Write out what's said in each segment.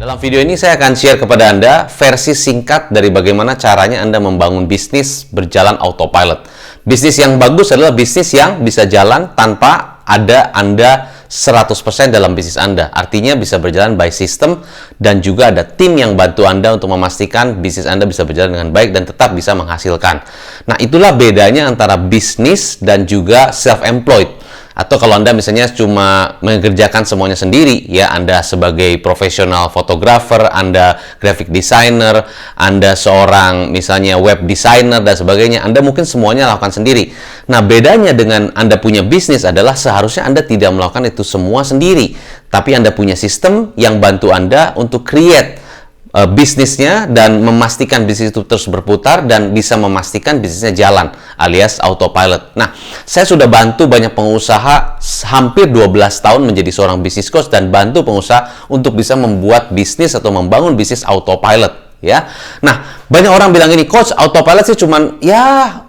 Dalam video ini saya akan share kepada Anda versi singkat dari bagaimana caranya Anda membangun bisnis berjalan autopilot. Bisnis yang bagus adalah bisnis yang bisa jalan tanpa ada Anda 100% dalam bisnis Anda. Artinya bisa berjalan by system dan juga ada tim yang bantu Anda untuk memastikan bisnis Anda bisa berjalan dengan baik dan tetap bisa menghasilkan. Nah, itulah bedanya antara bisnis dan juga self-employed. Atau kalau Anda misalnya cuma mengerjakan semuanya sendiri, ya Anda sebagai profesional fotografer, Anda graphic designer, Anda seorang misalnya web designer dan sebagainya, Anda mungkin semuanya lakukan sendiri. Nah, bedanya dengan Anda punya bisnis adalah seharusnya Anda tidak melakukan itu semua sendiri, tapi Anda punya sistem yang bantu Anda untuk create bisnisnya dan memastikan bisnis itu terus berputar dan bisa memastikan bisnisnya jalan alias autopilot. Nah, saya sudah bantu banyak pengusaha hampir 12 tahun menjadi seorang bisnis coach dan bantu pengusaha untuk bisa membuat bisnis atau membangun bisnis autopilot, ya. Nah, banyak orang bilang ini, coach, autopilot sih cuman ya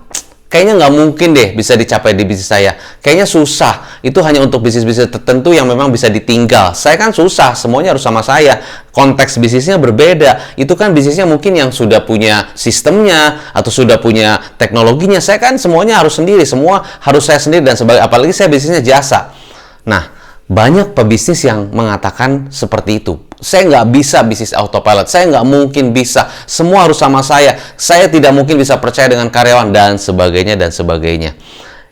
kayaknya nggak mungkin deh bisa dicapai di bisnis saya. Kayaknya susah. Itu hanya untuk bisnis-bisnis tertentu yang memang bisa ditinggal. Saya kan susah, semuanya harus sama saya. Konteks bisnisnya berbeda. Itu kan bisnisnya mungkin yang sudah punya sistemnya atau sudah punya teknologinya. Saya kan semuanya harus sendiri, semua harus saya sendiri dan sebagainya. Apalagi saya bisnisnya jasa. Nah, banyak pebisnis yang mengatakan seperti itu. Saya nggak bisa bisnis autopilot, saya nggak mungkin bisa, semua harus sama saya tidak mungkin bisa percaya dengan karyawan, dan sebagainya, dan sebagainya.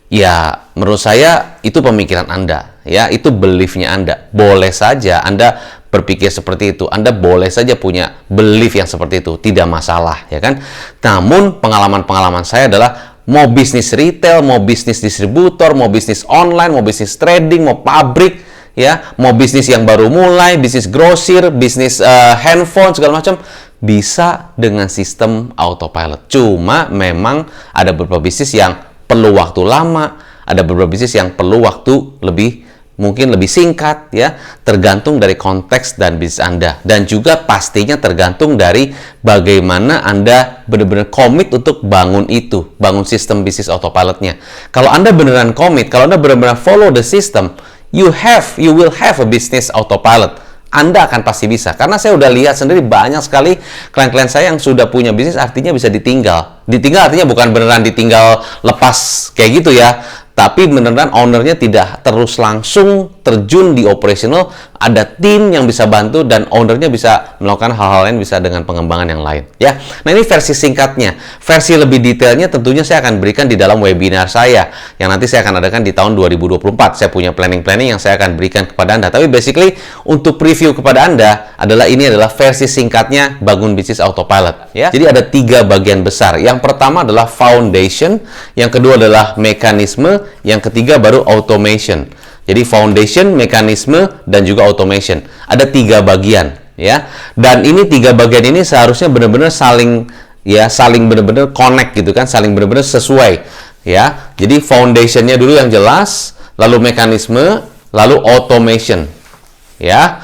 Ya, menurut saya itu pemikiran Anda, ya, itu belief-nya Anda. Boleh saja Anda berpikir seperti itu, Anda boleh saja punya belief yang seperti itu, tidak masalah, ya kan? Namun, pengalaman-pengalaman saya adalah mau bisnis retail, mau bisnis distributor, mau bisnis online, mau bisnis trading, mau pabrik, ya, mau bisnis yang baru mulai, bisnis grosir, bisnis handphone, segala macam, bisa dengan sistem autopilot. Cuma memang ada beberapa bisnis yang perlu waktu lama, ada beberapa bisnis yang perlu waktu mungkin lebih singkat, ya, tergantung dari konteks dan bisnis Anda, dan juga pastinya tergantung dari bagaimana Anda benar-benar komit untuk bangun sistem bisnis autopilotnya. Kalau Anda beneran komit, kalau Anda benar-benar follow the system, you will have a business autopilot. Anda akan pasti bisa. Karena saya udah lihat sendiri banyak sekali klien-klien saya yang sudah punya bisnis, artinya bisa ditinggal. Ditinggal artinya bukan beneran ditinggal lepas kayak gitu ya. Tapi beneran ownernya tidak terus langsung terjun di operational, ada tim yang bisa bantu dan ownernya bisa melakukan hal-hal lain, bisa dengan pengembangan yang lain, ya. Nah, ini versi singkatnya. Versi lebih detailnya tentunya saya akan berikan di dalam webinar saya yang nanti saya akan adakan di tahun 2024. Saya punya planning yang saya akan berikan kepada Anda. Tapi basically untuk preview kepada Anda ini adalah versi singkatnya bangun bisnis autopilot, ya. Jadi ada 3 bagian besar. Yang pertama adalah foundation, yang kedua adalah mekanisme, yang ketiga baru automation. Jadi foundation, mekanisme, dan juga automation. Ada 3 bagian, ya. Dan ini 3 bagian ini seharusnya benar-benar saling benar-benar connect gitu kan, saling benar-benar sesuai, ya. Jadi foundationnya dulu yang jelas, lalu mekanisme, lalu automation, ya.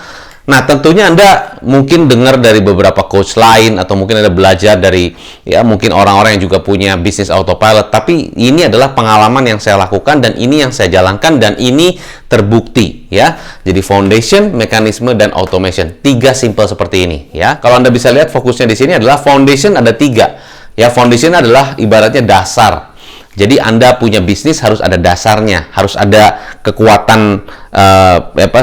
Nah, tentunya Anda mungkin dengar dari beberapa coach lain atau mungkin Anda belajar dari mungkin orang-orang yang juga punya bisnis autopilot, tapi ini adalah pengalaman yang saya lakukan dan ini yang saya jalankan dan ini terbukti, ya. Jadi foundation, mekanisme, dan automation. 3 simple seperti ini, ya. Kalau Anda bisa lihat fokusnya di sini adalah foundation ada 3. Ya, foundation adalah ibaratnya dasar. Jadi Anda punya bisnis harus ada dasarnya, harus ada kekuatan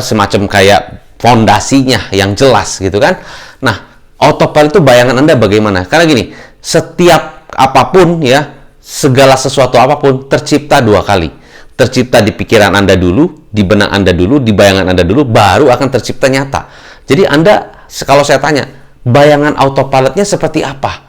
semacam kayak fondasinya yang jelas gitu kan. Nah, autopilot itu bayangan Anda bagaimana? Karena gini, setiap apapun, ya, segala sesuatu apapun tercipta 2 kali. Tercipta di pikiran Anda dulu, di benak Anda dulu, di bayangan Anda dulu, baru akan tercipta nyata. Jadi Anda, kalau saya tanya, bayangan autopilotnya seperti apa?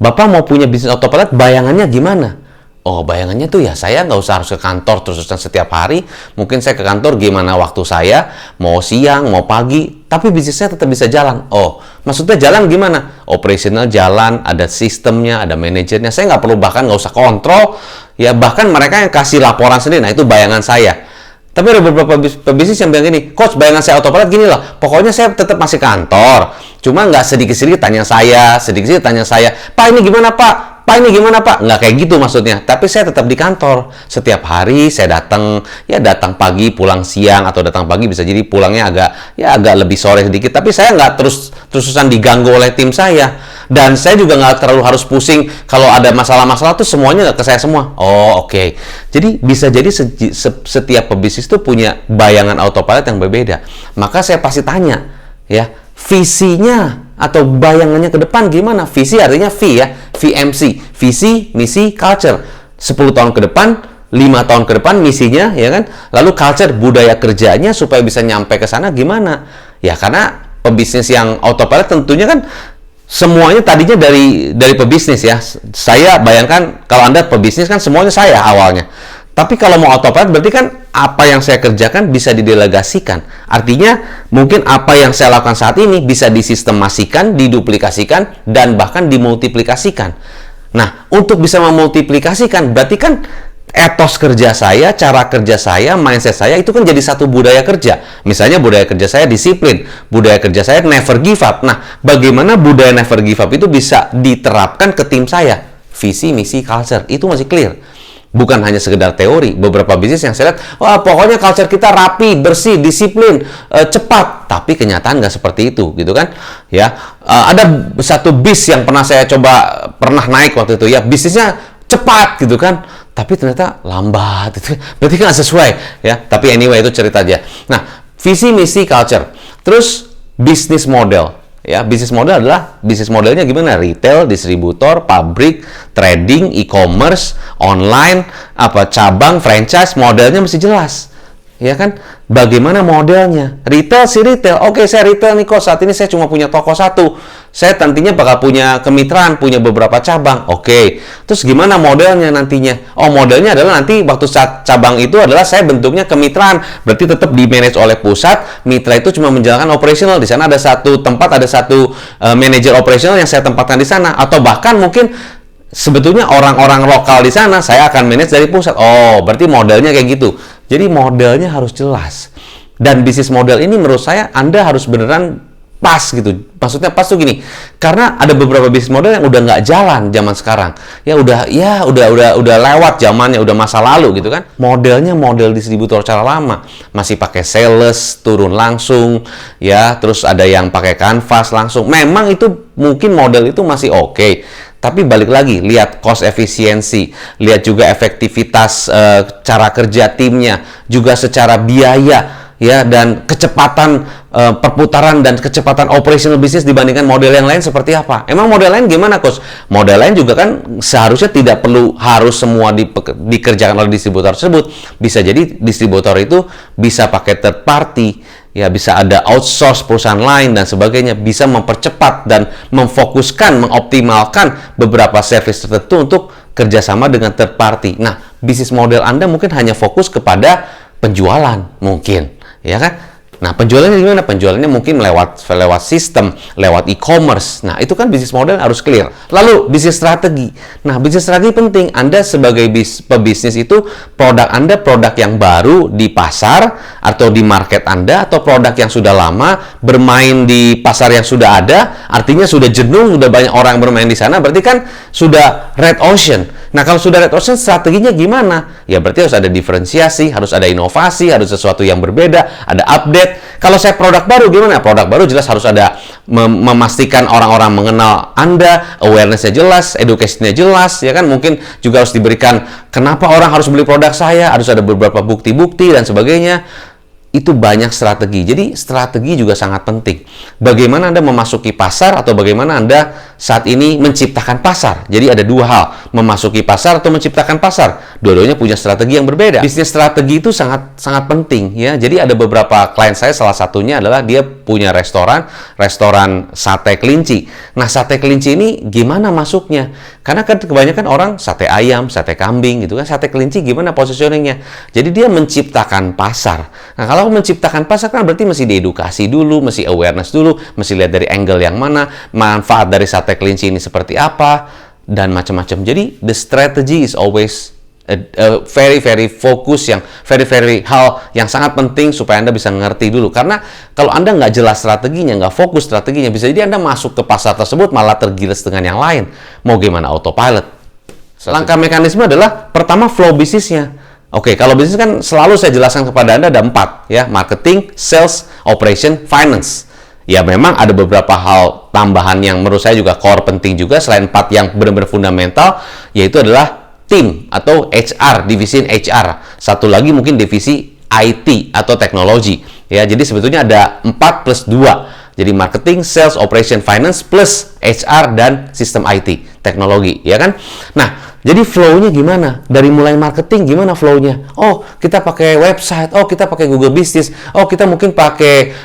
Bapak mau punya bisnis autopilot, bayangannya gimana? Oh, bayangannya tuh ya saya nggak usah harus ke kantor terus-terusan setiap hari. Mungkin saya ke kantor gimana waktu saya, mau siang, mau pagi, tapi bisnisnya tetap bisa jalan. Oh, maksudnya jalan gimana? Operasional jalan, ada sistemnya, ada manajernya. Saya nggak perlu, bahkan nggak usah kontrol. Ya, bahkan mereka yang kasih laporan sendiri. Nah, itu bayangan saya. Tapi ada beberapa pebisnis yang bilang gini, coach, bayangan saya autopilot gini lah, pokoknya saya tetap masih kantor, cuma nggak sedikit-sedikit tanya saya, Pak ini gimana Pak? Pak ini gimana Pak? Nggak kayak gitu maksudnya. Tapi saya tetap di kantor. Setiap hari saya datang, ya datang pagi, pulang siang, atau datang pagi bisa jadi pulangnya agak lebih sore sedikit. Tapi saya nggak terus-terusan diganggu oleh tim saya. Dan saya juga nggak terlalu harus pusing kalau ada masalah-masalah tuh semuanya ke saya semua. Oh, oke. Jadi bisa jadi setiap pebisnis itu punya bayangan autopilot yang berbeda. Maka saya pasti tanya, ya, visinya atau bayangannya ke depan gimana? Visi artinya V ya, VMC, visi, misi, culture. 10 tahun ke depan, 5 tahun ke depan misinya, ya kan? Lalu culture, budaya kerjanya supaya bisa nyampe ke sana gimana? Ya karena pebisnis yang autopilot tentunya kan semuanya tadinya dari pebisnis ya. Saya bayangkan kalau Anda pebisnis kan semuanya saya awalnya. Tapi kalau mau autopilot berarti kan apa yang saya kerjakan bisa didelegasikan. Artinya mungkin apa yang saya lakukan saat ini bisa disistemasikan, diduplikasikan, dan bahkan dimultiplikasikan. Nah, untuk bisa memultiplikasikan berarti kan etos kerja saya, cara kerja saya, mindset saya itu kan jadi satu budaya kerja. Misalnya budaya kerja saya disiplin, budaya kerja saya never give up. Nah, bagaimana budaya never give up itu bisa diterapkan ke tim saya? Visi, misi, culture, itu masih clear. Bukan hanya sekedar teori. Beberapa bisnis yang saya lihat, wah pokoknya culture kita rapi, bersih, disiplin, cepat. Tapi kenyataan nggak seperti itu, gitu kan? Ya, ada satu bis yang saya pernah naik waktu itu. Ya, bisnisnya cepat, gitu kan? Tapi ternyata lambat. Itu berarti nggak sesuai, ya. Tapi anyway itu cerita aja. Nah, visi, misi, culture. Terus bisnis model. Ya, bisnis model adalah bisnis modelnya gimana? Retail, distributor, pabrik, trading, e-commerce, online, cabang, franchise, modelnya mesti jelas. Ya kan? Bagaimana modelnya? Retail sih retail. Oke, saya retail nih kok. Saat ini saya cuma punya toko satu. Saya nantinya bakal punya kemitraan, punya beberapa cabang. Oke. Terus gimana modelnya nantinya? Oh, modelnya adalah nanti waktu saat cabang itu adalah saya bentuknya kemitraan. Berarti tetap di-manage oleh pusat. Mitra itu cuma menjalankan operasional. Di sana ada satu tempat, ada satu manajer operasional yang saya tempatkan di sana. Atau bahkan mungkin sebetulnya orang-orang lokal di sana saya akan manage dari pusat. Oh, berarti modelnya kayak gitu. Jadi modelnya harus jelas. Dan bisnis model ini menurut saya Anda harus beneran pas gitu. Maksudnya pas tuh gini. Karena ada beberapa bisnis model yang udah nggak jalan zaman sekarang. Udah lewat zamannya, udah masa lalu gitu kan. Modelnya model distributor cara lama. Masih pakai sales, turun langsung, ya. Terus ada yang pakai kanvas langsung. Memang itu mungkin model itu masih oke. Tapi balik lagi, lihat cost efisiensi, lihat juga efektivitas cara kerja timnya, juga secara biaya, ya, dan kecepatan perputaran dan kecepatan operational bisnis dibandingkan model yang lain seperti apa. Emang model lain gimana, Coach? Model lain juga kan seharusnya tidak perlu harus semua dikerjakan oleh distributor tersebut. Bisa jadi distributor itu bisa pakai third party, ya, bisa ada outsource perusahaan lain dan sebagainya, bisa mempercepat dan memfokuskan, mengoptimalkan beberapa service tertentu untuk kerjasama dengan third party. Nah, bisnis model Anda mungkin hanya fokus kepada penjualan, mungkin, ya kan? Nah, penjualannya gimana? Penjualannya mungkin lewat sistem, lewat e-commerce. Nah, itu kan bisnis model harus clear. Lalu, bisnis strategi. Nah, bisnis strategi penting. Anda sebagai pebisnis itu, produk Anda produk yang baru di pasar, atau di market Anda, atau produk yang sudah lama, bermain di pasar yang sudah ada, artinya sudah jenuh, sudah banyak orang bermain di sana, berarti kan sudah red ocean. Nah, kalau sudah red ocean, strateginya gimana? Ya, berarti harus ada diferensiasi, harus ada inovasi, harus sesuatu yang berbeda, ada update. Kalau saya produk baru, gimana? Produk baru jelas harus ada memastikan orang-orang mengenal Anda, awareness-nya jelas, education-nya jelas, ya kan? Mungkin juga harus diberikan kenapa orang harus beli produk saya, harus ada beberapa bukti-bukti dan sebagainya. Itu banyak strategi. Jadi strategi juga sangat penting. Bagaimana Anda memasuki pasar atau bagaimana Anda saat ini menciptakan pasar. Jadi ada dua hal, memasuki pasar atau menciptakan pasar. Dua-duanya punya strategi yang berbeda. Bisnis strategi itu sangat penting, ya. Jadi ada beberapa klien saya, salah satunya adalah dia punya restoran sate kelinci. Nah, sate kelinci ini gimana masuknya? Karena kan kebanyakan orang sate ayam, sate kambing gitu kan. Sate kelinci gimana positioningnya? Jadi dia menciptakan pasar. Nah, kalau menciptakan pasar kan berarti mesti diedukasi dulu, mesti awareness dulu, mesti lihat dari angle yang mana, manfaat dari sate kelinci ini seperti apa, dan macam-macam. Jadi the strategy is always very fokus, yang very hal yang sangat penting supaya Anda bisa ngerti dulu. Karena kalau Anda nggak jelas strateginya, nggak fokus strateginya, bisa jadi Anda masuk ke pasar tersebut malah tergiles dengan yang lain. Mau gimana autopilot? Langkah mekanisme adalah pertama flow bisnisnya. Oke, kalau bisnis kan selalu saya jelaskan kepada Anda ada 4 ya, marketing, sales, operation, finance. Ya memang ada beberapa hal tambahan yang menurut saya juga core penting juga selain 4 yang benar-benar fundamental, yaitu adalah tim atau HR, divisi HR. Satu lagi mungkin divisi IT atau teknologi. Ya, jadi sebetulnya ada 4 plus 2. Jadi marketing, sales, operation, finance plus HR dan sistem IT, teknologi, ya kan? Nah, jadi flow-nya gimana? Dari mulai marketing gimana flow-nya? Oh, kita pakai website, oh kita pakai Google Business, oh kita mungkin pakai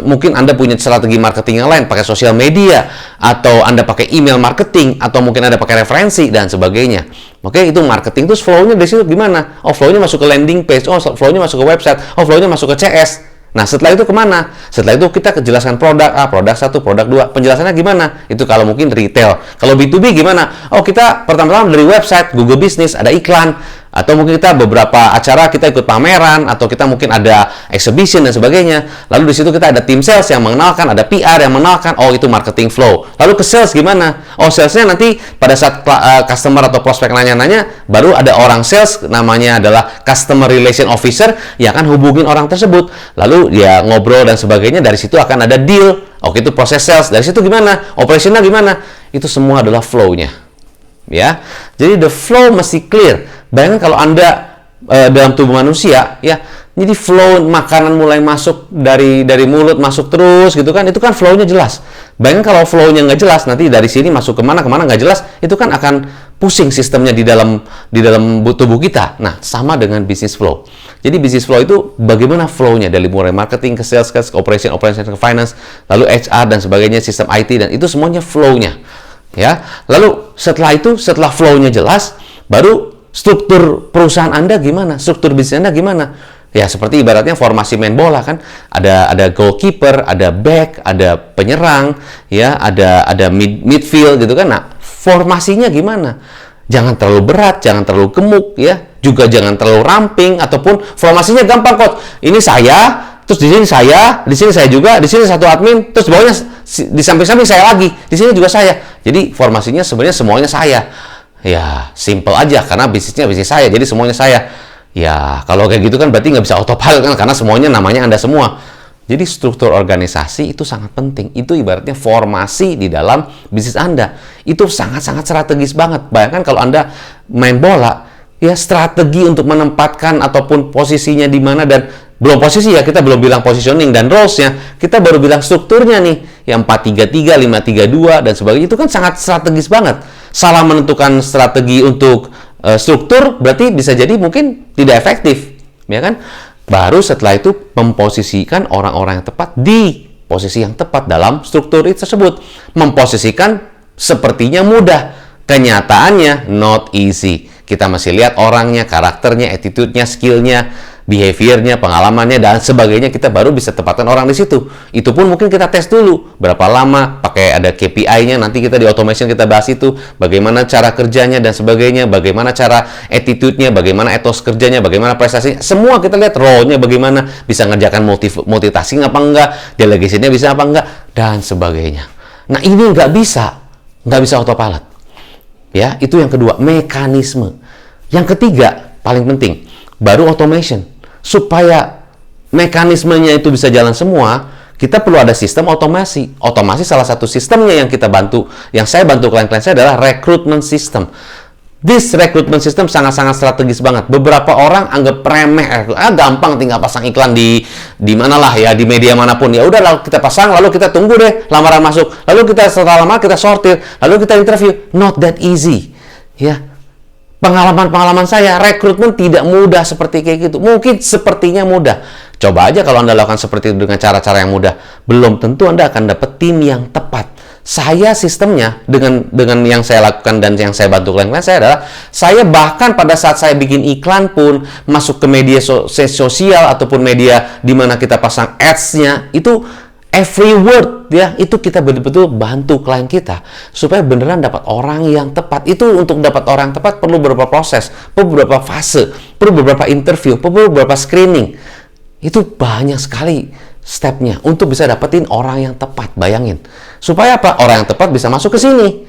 mungkin Anda punya strategi marketing yang lain, pakai sosial media, atau Anda pakai email marketing, atau mungkin Anda pakai referensi dan sebagainya. Oke, itu marketing. Terus flow-nya dari situ gimana? Oh, flow-nya masuk ke landing page, oh flow-nya masuk ke website, oh flow-nya masuk ke CS. Nah, setelah itu kemana? Setelah itu kita kejelaskan produk A, produk 1, produk 2. Penjelasannya gimana? Itu kalau mungkin retail. Kalau B2B gimana? Oh, kita pertama-tama dari website, Google Business, ada iklan. Atau mungkin kita beberapa acara kita ikut pameran, atau kita mungkin ada exhibition dan sebagainya. Lalu di situ kita ada tim sales yang mengenalkan, ada PR yang mengenalkan. Oh, itu marketing flow. Lalu ke sales gimana? Oh, salesnya nanti pada saat customer atau prospek nanya-nanya, baru ada orang sales, namanya adalah customer relation officer, yang akan hubungin orang tersebut. Lalu dia ngobrol dan sebagainya, dari situ akan ada deal. Oke, itu proses sales. Dari situ gimana? Operationnya gimana? Itu semua adalah flow-nya. Ya, jadi the flow mesti clear. Bayangkan kalau Anda dalam tubuh manusia, ya, jadi flow makanan mulai masuk dari mulut masuk terus gitu kan, itu kan flow-nya jelas. Bayangkan kalau flow-nya nggak jelas, nanti dari sini masuk kemana nggak jelas, itu kan akan pusing sistemnya di dalam tubuh kita. Nah, sama dengan business flow. Jadi business flow itu bagaimana flow-nya dari mulai marketing ke sales ke operation ke finance, lalu HR dan sebagainya, sistem IT, dan itu semuanya flow-nya. Ya, lalu setelah flow-nya jelas, baru struktur perusahaan Anda gimana? Struktur bisnis Anda gimana? Ya, seperti ibaratnya formasi main bola kan, ada goalkeeper, ada back, ada penyerang, ya, ada midfield gitu kan. Nah, formasinya gimana? Jangan terlalu berat, jangan terlalu gemuk, ya. Juga jangan terlalu ramping, ataupun formasinya gampang kok. Ini saya, terus di sini saya juga, di sini satu admin, terus bawahnya di samping-samping saya lagi, di sini juga saya. Jadi formasinya sebenarnya semuanya saya. Ya, simple aja karena bisnisnya bisnis saya, jadi semuanya saya. Ya, kalau kayak gitu kan berarti nggak bisa autopilot kan, karena semuanya namanya Anda semua. Jadi struktur organisasi itu sangat penting. Itu ibaratnya formasi di dalam bisnis Anda. Itu sangat-sangat strategis banget. Bayangkan kalau Anda main bola, ya strategi untuk menempatkan ataupun posisinya di mana, dan belum posisi ya, kita belum bilang positioning dan roles-nya, kita baru bilang strukturnya nih, yang 4-3-3, 5-3-2 dan sebagainya. Itu kan sangat strategis banget. Salah menentukan strategi untuk struktur berarti bisa jadi mungkin tidak efektif, ya kan? Baru setelah itu memposisikan orang-orang yang tepat di posisi yang tepat dalam struktur itu tersebut. Memposisikan sepertinya mudah, kenyataannya not easy. Kita masih lihat orangnya, karakternya, attitude-nya, skill-nya, behavior-nya, pengalamannya, dan sebagainya. Kita baru bisa tempatkan orang di situ. Itu pun mungkin kita tes dulu. Berapa lama, pakai ada KPI-nya, nanti kita di automation kita bahas itu. Bagaimana cara kerjanya dan sebagainya, bagaimana cara attitude-nya, bagaimana etos kerjanya, bagaimana prestasinya. Semua kita lihat role-nya bagaimana, bisa ngerjakan multitasking apa enggak, delegation-nya bisa apa enggak, dan sebagainya. Nah, ini nggak bisa autopilot. Ya, itu yang kedua, mekanisme. Yang ketiga, paling penting, baru automation. Supaya mekanismenya itu bisa jalan semua, kita perlu ada sistem otomasi. Otomasi salah satu sistemnya yang saya bantu klien-klien saya adalah recruitment system. This recruitment system sangat-sangat strategis banget. Beberapa orang anggap remeh, gampang tinggal pasang iklan di mana lah ya, di media manapun. Ya udah, lalu kita pasang, lalu kita tunggu deh lamaran masuk. Lalu kita setelah lama kita sortir, lalu kita interview. Not that easy. Ya. Pengalaman saya, rekrutmen tidak mudah seperti kayak gitu. Mungkin sepertinya mudah. Coba aja kalau Anda lakukan seperti itu dengan cara-cara yang mudah. Belum tentu Anda akan dapat tim yang tepat. Saya sistemnya dengan yang saya lakukan dan yang saya bantu klien-klien saya adalah, saya bahkan pada saat saya bikin iklan pun, masuk ke media sosial ataupun media di mana kita pasang ads-nya, itu every word ya, itu kita betul-betul bantu klien kita supaya beneran dapat orang yang tepat. Itu untuk dapat orang yang tepat perlu beberapa proses, perlu beberapa fase, perlu beberapa interview, perlu beberapa screening. Itu banyak sekali stepnya untuk bisa dapetin orang yang tepat. Bayangin, supaya apa? Orang yang tepat bisa masuk ke sini.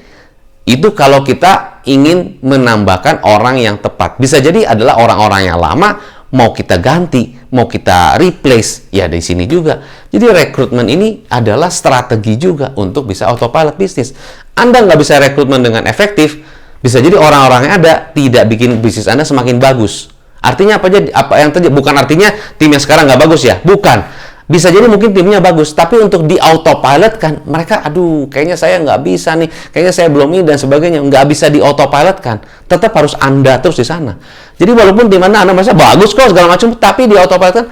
Itu kalau kita ingin menambahkan orang yang tepat. Bisa jadi adalah orang-orang yang lama, mau kita ganti, mau kita replace, ya di sini juga. Jadi rekrutmen ini adalah strategi juga untuk bisa autopilot bisnis. Anda nggak bisa rekrutmen dengan efektif, bisa jadi orang-orang yang ada tidak bikin bisnis Anda semakin bagus. Artinya apa aja? Apa yang terjadi? Bukan artinya timnya sekarang nggak bagus ya, bukan. Bisa jadi mungkin timnya bagus, tapi untuk di autopilot kan mereka, aduh, kayaknya saya nggak bisa nih, kayaknya saya belum ini dan sebagainya, nggak bisa di autopilot kan. Tetap harus Anda terus di sana. Jadi walaupun di mana Anda merasa bagus kok segala macam, tapi di autopilot kan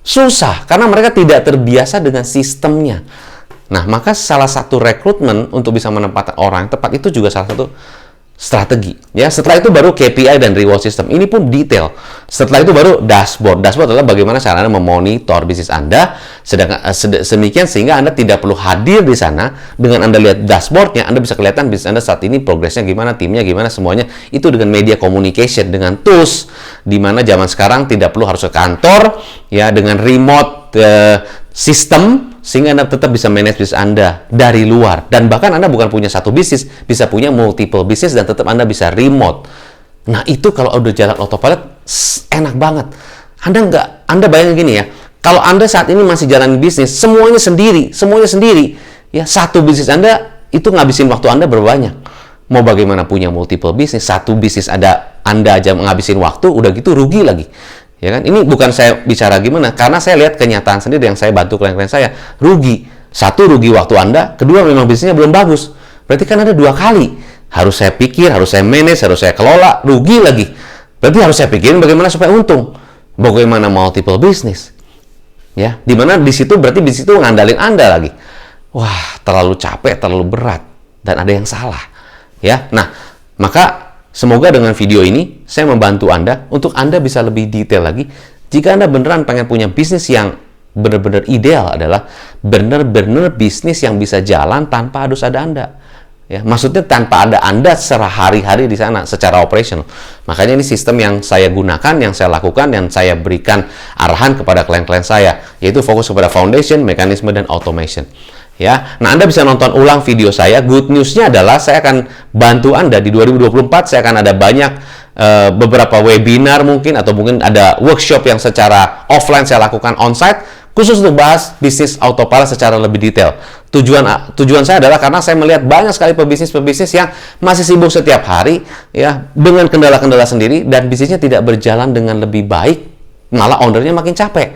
susah karena mereka tidak terbiasa dengan sistemnya. Nah, maka salah satu rekrutmen untuk bisa menempatkan orang yang tepat itu juga salah satu strategi, ya. Setelah itu baru KPI dan reward system. Ini pun detail. Setelah itu baru dashboard. Dashboard adalah bagaimana cara Anda memonitor bisnis Anda, sedemikian sehingga Anda tidak perlu hadir di sana. Dengan Anda lihat dashboardnya, Anda bisa kelihatan bisnis Anda saat ini progresnya gimana, timnya gimana, semuanya. Itu dengan media communication, dengan tools, di mana zaman sekarang tidak perlu harus ke kantor, ya, dengan remote sistem, sehingga Anda tetap bisa manage bisnis Anda dari luar. Dan bahkan Anda bukan punya satu bisnis, bisa punya multiple bisnis dan tetap Anda bisa remote. Nah, itu kalau udah jalan autopilot, enak banget. Anda bayangin gini ya, kalau Anda saat ini masih jalan bisnis, semuanya sendiri, ya, satu bisnis Anda itu ngabisin waktu Anda berapa banyak. Mau bagaimana punya multiple bisnis, satu bisnis Anda aja ngabisin waktu, udah gitu rugi lagi. Ya kan? Ini bukan saya bicara gimana, karena saya lihat kenyataan sendiri yang saya bantu klien-klien saya. Rugi. Satu, rugi waktu Anda. Kedua, memang bisnisnya belum bagus. Berarti kan ada dua kali. Harus saya pikir, harus saya manage, harus saya kelola. Rugi lagi. Berarti harus saya pikirin bagaimana supaya untung. Bagaimana multiple bisnis. Ya, dimana di situ berarti di situ ngandalin Anda lagi. Wah, terlalu capek, terlalu berat. Dan ada yang salah. Ya, nah, maka semoga dengan video ini, saya membantu Anda untuk Anda bisa lebih detail lagi. Jika Anda beneran pengen punya bisnis yang benar-benar ideal adalah benar-benar bisnis yang bisa jalan tanpa harus ada Anda. Ya, maksudnya tanpa ada Anda sehari-hari di sana secara operational. Makanya ini sistem yang saya gunakan, yang saya lakukan, yang saya berikan arahan kepada klien-klien saya, yaitu fokus kepada foundation, mekanisme, dan automation. Ya, nah Anda bisa nonton ulang video saya. Good news-nya adalah saya akan bantu Anda di 2024. Saya akan ada banyak beberapa webinar mungkin, atau mungkin ada workshop yang secara offline saya lakukan onsite, khusus untuk bahas bisnis autopilot secara lebih detail. Tujuan saya adalah karena saya melihat banyak sekali pebisnis yang masih sibuk setiap hari, ya, dengan kendala-kendala sendiri, dan bisnisnya tidak berjalan dengan lebih baik, malah ownernya makin capek.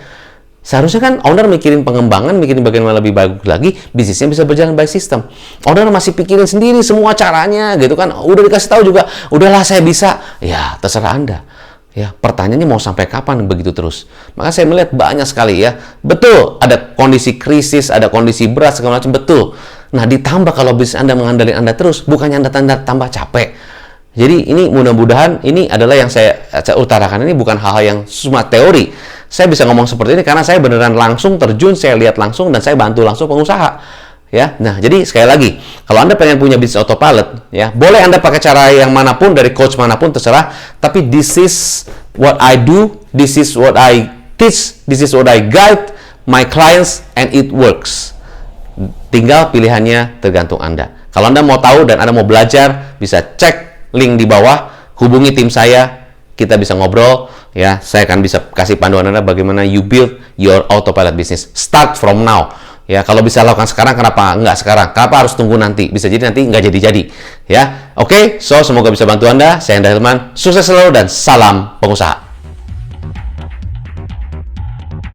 Seharusnya kan owner mikirin pengembangan, mikirin bagaimana lebih bagus lagi, bisnisnya bisa berjalan by system. Owner masih pikirin sendiri semua caranya, gitu kan. Udah dikasih tahu juga, udahlah saya bisa. Ya, terserah Anda. Ya, pertanyaannya mau sampai kapan begitu terus? Maka saya melihat banyak sekali ya. Betul, ada kondisi krisis, ada kondisi berat, segala macam, betul. Nah, ditambah kalau bisnis Anda mengandalkan Anda terus, bukannya Anda tambah capek. Jadi ini mudah-mudahan ini adalah yang saya utarakan, ini bukan hal-hal yang cuma teori. Saya bisa ngomong seperti ini karena saya beneran langsung terjun, saya lihat langsung, dan saya bantu langsung pengusaha. Ya, nah jadi sekali lagi, kalau Anda pengen punya bisnis autopilot, ya boleh Anda pakai cara yang manapun, dari coach manapun terserah. Tapi this is what I do, this is what I teach, this is what I guide my clients, and it works. Tinggal pilihannya tergantung Anda. Kalau Anda mau tahu dan Anda mau belajar, bisa cek link di bawah, hubungi tim saya, kita bisa ngobrol. Ya, saya akan bisa kasih panduan Anda bagaimana you build your autopilot business. Start from now. Ya, kalau bisa lakukan sekarang, kenapa enggak sekarang? Kenapa harus tunggu nanti? Bisa jadi nanti enggak jadi-jadi. Ya, oke. So, semoga bisa bantu Anda. Saya Hendra Hilman. Sukses selalu dan salam pengusaha.